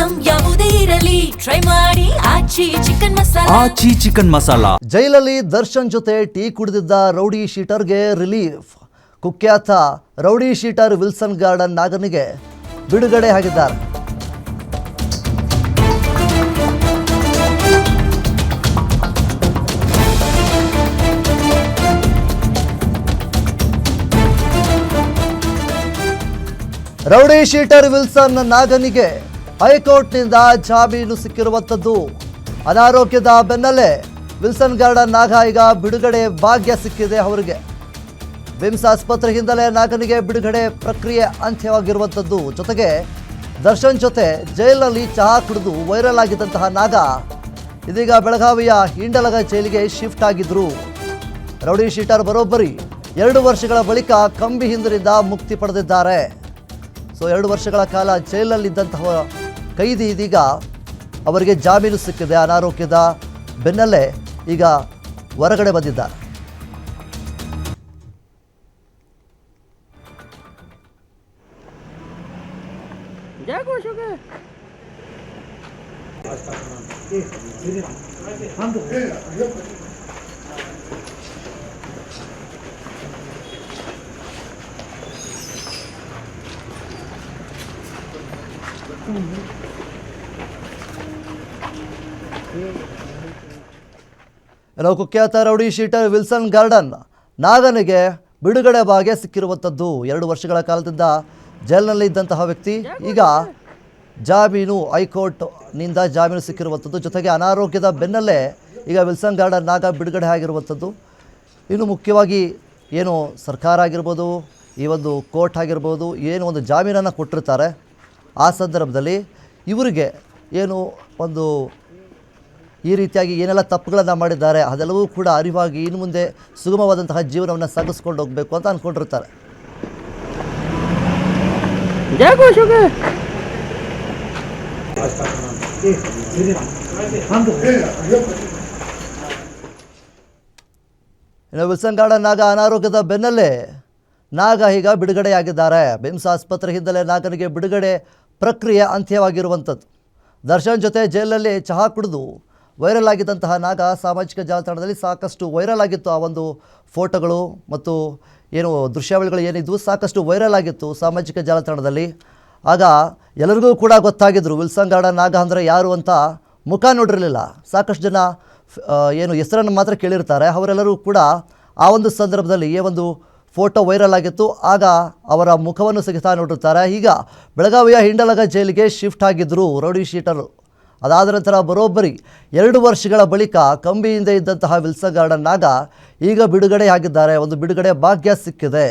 Item ಯಾವುದೇ ಇರಲಿ try ಮಾಡಿ ಆಚಿ ಚಿಕನ್ ಮಸಾಲಾ. ಜೈಲಲ್ಲಿ ದರ್ಶನ್ ಜೊತೆ ಟೀ ಕುಡಿದಿದ್ದ ರೌಡಿ ಶೀಟರ್ಗೆ ರಿಲೀಫ್. ಕುಖ್ಯಾತ ರೌಡಿ ಶೀಟರ್ ವಿಲ್ಸನ್ ಗಾರ್ಡನ್ ನಾಗನಿಗೆ ಬಿಡುಗಡೆ ಆಗಿದ್ದಾರೆ. ರೌಡಿ ಶೀಟರ್ ವಿಲ್ಸನ್ ನಾಗನಿಗೆ ಹೈಕೋರ್ಟ್ನಿಂದ ಜಾಮೀನು ಸಿಕ್ಕಿರುವಂಥದ್ದು. ಅನಾರೋಗ್ಯದ ಬೆನ್ನಲ್ಲೇ ವಿಲ್ಸನ್ ಗಾರ್ಡನ್ ನಾಗ ಈಗ ಬಿಡುಗಡೆ ಭಾಗ್ಯ ಸಿಕ್ಕಿದೆ ಅವರಿಗೆ. ಬಿಮ್ಸ್ ಆಸ್ಪತ್ರೆಯಿಂದಲೇ ನಾಗನಿಗೆ ಬಿಡುಗಡೆ ಪ್ರಕ್ರಿಯೆ ಅಂತ್ಯವಾಗಿರುವಂಥದ್ದು. ಜೊತೆಗೆ ದರ್ಶನ್ ಜೊತೆ ಜೈಲಿನಲ್ಲಿ ಚಹಾ ಕುಡಿದು ವೈರಲ್ ಆಗಿದ್ದಂತಹ ನಾಗ ಇದೀಗ ಬೆಳಗಾವಿಯ ಹಿಂಡಲಗ ಜೈಲಿಗೆ ಶಿಫ್ಟ್ ಆಗಿದ್ರು. ರೌಡಿ ಶೀಟರ್ ಬರೋಬ್ಬರಿ 2 ವರ್ಷಗಳ ಬಳಿಕ ಕಂಬಿ ಹಿಂದಿನಿಂದ ಮುಕ್ತಿ ಪಡೆದಿದ್ದಾರೆ. ಸೊ 2 ವರ್ಷಗಳ ಕಾಲ ಜೈಲಲ್ಲಿದ್ದಂತಹ ಕೈದಿ ಇದೀಗ ಅವರಿಗೆ ಜಾಮೀನು ಸಿಕ್ಕಿದೆ. ಅನಾರೋಗ್ಯದ ಬೆನ್ನಲ್ಲೇ ಈಗ ಹೊರಗಡೆ ಬಂದಿದ್ದಾರೆ. ಕುಖ್ಯಾತ ರೌಡಿ ಶೀಟರ್ ವಿಲ್ಸನ್ ಗಾರ್ಡನ್ ನಾಗನಿಗೆ ಬಿಡುಗಡೆ ಭಾಗ್ಯ ಸಿಕ್ಕಿರುವಂಥದ್ದು. 2 ವರ್ಷಗಳ ಕಾಲದಿಂದ ಜೈಲಿನಲ್ಲಿ ಇದ್ದಂತಹ ವ್ಯಕ್ತಿ ಈಗ ಜಾಮೀನು ಹೈಕೋರ್ಟ್ನಿಂದ ಜಾಮೀನು ಸಿಕ್ಕಿರುವಂಥದ್ದು. ಜೊತೆಗೆ ಅನಾರೋಗ್ಯದ ಬೆನ್ನಲ್ಲೇ ಈಗ ವಿಲ್ಸನ್ ಗಾರ್ಡನ್ ನಾಗ ಬಿಡುಗಡೆ ಆಗಿರುವಂಥದ್ದು. ಇನ್ನು ಮುಖ್ಯವಾಗಿ ಏನು ಸರ್ಕಾರ ಆಗಿರ್ಬೋದು, ಈ ಒಂದು ಕೋರ್ಟ್ ಆಗಿರ್ಬೋದು, ಏನು ಒಂದು ಜಾಮೀನನ್ನು ಕೊಟ್ಟಿರ್ತಾರೆ, ಆ ಸಂದರ್ಭದಲ್ಲಿ ಇವರಿಗೆ ಏನು ಒಂದು ಈ ರೀತಿಯಾಗಿ ಏನೆಲ್ಲ ತಪ್ಪುಗಳನ್ನು ಮಾಡಿದ್ದಾರೆ ಅದೆಲ್ಲವೂ ಕೂಡ ಅರಿವಾಗಿ ಇನ್ನು ಮುಂದೆ ಸುಗಮವಾದಂತಹ ಜೀವನವನ್ನು ಸಾಗಿಸ್ಕೊಂಡು ಹೋಗಬೇಕು ಅಂತ ಅಂದ್ಕೊಂಡಿರ್ತಾರೆ. ಇನ್ನು ವಿಲ್ಸನ್ ಗಾರ್ಡನ್ ನಾಗ ಅನಾರೋಗ್ಯದ ಬೆನ್ನಲ್ಲೇ ನಾಗ ಈಗ ಬಿಡುಗಡೆಯಾಗಿದ್ದಾರೆ. ಬಿಮ್ಸ್ ಆಸ್ಪತ್ರೆಯಿಂದಲೇ ನಾಗನಿಗೆ ಬಿಡುಗಡೆ ಪ್ರಕ್ರಿಯೆ ಅಂತ್ಯವಾಗಿರುವಂಥದ್ದು. ದರ್ಶನ್ ಜೊತೆ ಜೈಲಲ್ಲಿ ಚಹಾ ಕುಡಿದು ವೈರಲ್ ಆಗಿದ್ದಂತಹ ನಾಗ ಸಾಮಾಜಿಕ ಜಾಲತಾಣದಲ್ಲಿ ಸಾಕಷ್ಟು ವೈರಲ್ ಆಗಿತ್ತು. ಆ ಒಂದು ಫೋಟೋಗಳು ಮತ್ತು ಏನು ದೃಶ್ಯಾವಳಿಗಳು ಏನಿದ್ವು ಸಾಕಷ್ಟು ವೈರಲ್ ಆಗಿತ್ತು ಸಾಮಾಜಿಕ ಜಾಲತಾಣದಲ್ಲಿ. ಆಗ ಎಲ್ಲರಿಗೂ ಕೂಡ ಗೊತ್ತಾಗಿದ್ರು ವಿಲ್ಸನ್ ಗಾರ್ಡನ್ ನಾಗ ಅಂದರೆ ಯಾರು ಅಂತ. ಮುಖ ನೋಡಿರಲಿಲ್ಲ. ಸಾಕಷ್ಟು ಜನ ಏನು ಹೆಸರನ್ನು ಮಾತ್ರ ಕೇಳಿರ್ತಾರೆ. ಅವರೆಲ್ಲರೂ ಕೂಡ ಆ ಒಂದು ಸಂದರ್ಭದಲ್ಲಿ ಈ ಒಂದು ಫೋಟೋ ವೈರಲ್ ಆಗಿತ್ತು. ಆಗ ಅವರ ಮುಖವನ್ನು ಸಹಿತ ನೋಡಿರ್ತಾರೆ. ಈಗ ಬೆಳಗಾವಿಯ ಹಿಂಡಲಗ ಜೈಲಿಗೆ ಶಿಫ್ಟ್ ಆಗಿದ್ದರು ರೌಡಿ ಶೀಟರು. ಅದಾದ ನಂತರ ಬರೋಬ್ಬರಿ 2 ವರ್ಷಗಳ ಬಳಿಕ ಕಂಬಿಯಿಂದ ಇದ್ದಂತಹ ವಿಲ್ಸನ್ ಗಾರ್ಡನ್ ನಾಗ ಈಗ ಬಿಡುಗಡೆ ಆಗಿದ್ದಾರೆ. ಒಂದು ಬಿಡುಗಡೆ ಭಾಗ್ಯ ಸಿಕ್ಕಿದೆ.